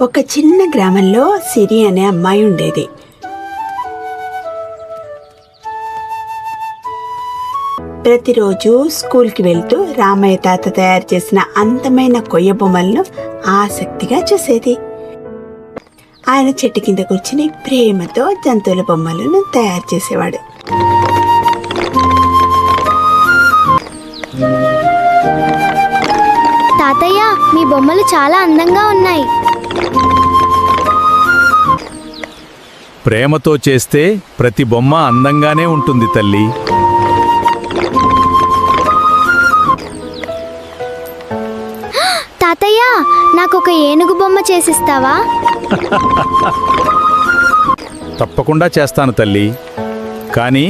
ఒక చిన్న గ్రామంలో సిరి అనే అమ్మాయి ఉండేది. ప్రతిరోజు స్కూల్కి వెళ్తూ రామయ్య తాత తయారు చేసిన అందమైన కొయ్య బొమ్మలను ఆసక్తిగా చూసేది. ఆయన చెట్టు కింద కూర్చుని ప్రేమతో జంతువుల బొమ్మలను తయారు చేసేవాడు. తాతయ్య, మీ బొమ్మలు చాలా అందంగా ఉన్నాయి. ప్రేమతో చేస్తే ప్రతి బొమ్మ అందంగానే ఉంటుంది తల్లి. తాతయ్య, నాకొక ఏనుగు బొమ్మ చేసిస్తావా? తప్పకుండా చేస్తాను తల్లి, కానీ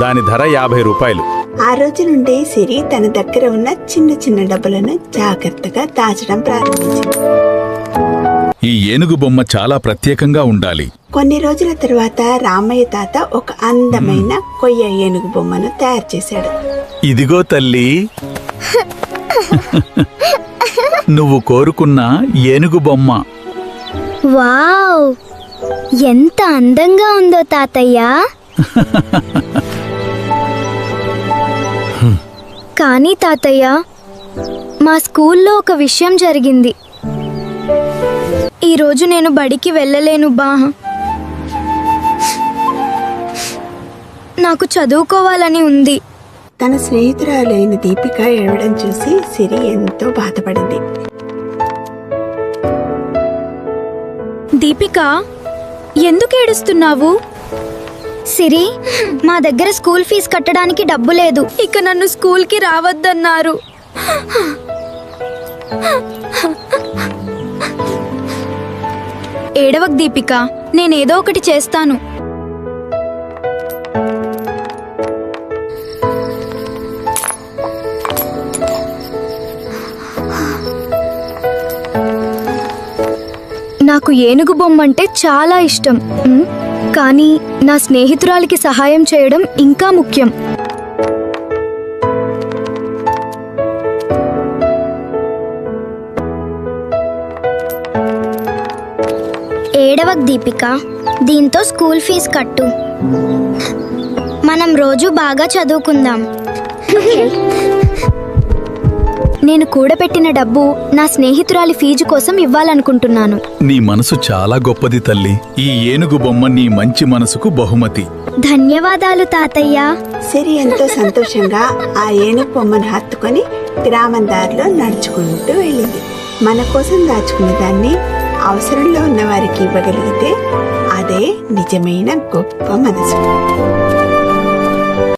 దాని ధర 50 రూపాయలు. ఆ రోజు నుండి సిరి తన దగ్గర ఉన్న చిన్న చిన్న డబ్బులను జాగ్రత్తగా దాచడం ప్రారంభించింది. ఈ ఏనుగు బొమ్మ చాలా ప్రత్యేకంగా ఉండాలి. కొన్ని రోజుల తర్వాత రామయ్య తాత ఒక అందమైన కొయ్య ఏనుగు బొమ్మను తయారు చేశాడు. ఇదిగో తల్లి, నువ్వు కోరుకున్న ఏనుగు బొమ్మ. వావ్, ఎంత అందంగా ఉందో తాతయ్య. కానీ తాతయ్య, మా స్కూల్లో ఒక విషయం జరిగింది. ఈరోజు నేను బడికి వెళ్ళలేను బా. నాకు చదువుకోవాలని ఉంది. తన స్నేహితురాలైన దీపిక ఏడవడం చూసి సిరి ఎంతో బాధపడింది. దీపిక, ఎందుకు ఏడుస్తున్నావు? సిరి, మా దగ్గర స్కూల్ ఫీజు కట్టడానికి డబ్బు లేదు. ఇక నన్ను స్కూల్కి రావద్దన్నారు. ఏడవక్ దీపిక, నేనేదో ఒకటి చేస్తాను. నాకు ఏనుగు బొమ్మ అంటే చాలా ఇష్టం. కానీ నా స్నేహితురాలికి సహాయం చేయడం ఇంకా ముఖ్యం. ఏడవక్ దీపిక, దీంతో స్కూల్ ఫీజు కట్టు. మనం రోజు బాగా చదువుకుందాం. నేను కూడబెట్టిన డబ్బు నా స్నేహితురాలి ఫీజు కోసం ఇవ్వాలనుకుంటున్నాను. నీ మనసు చాలా గొప్పది తల్లి. ఈ ఏనుగు బొమ్మ నీ మంచి మనసుకు బహుమతి. ధన్యవాదాలు తాతయ్య. సిరి ఎంతో సంతోషంగా ఆ ఏనుగు బొమ్మను హత్తుకొని గ్రామం దారిలో నడుచుకుంటూ వెళ్ళింది. మన కోసం దాచుకున్న దాన్ని అవసరంలో ఉన్న వారికి ఇవ్వగలిగితే అదే నిజమైన గొప్ప మనసు.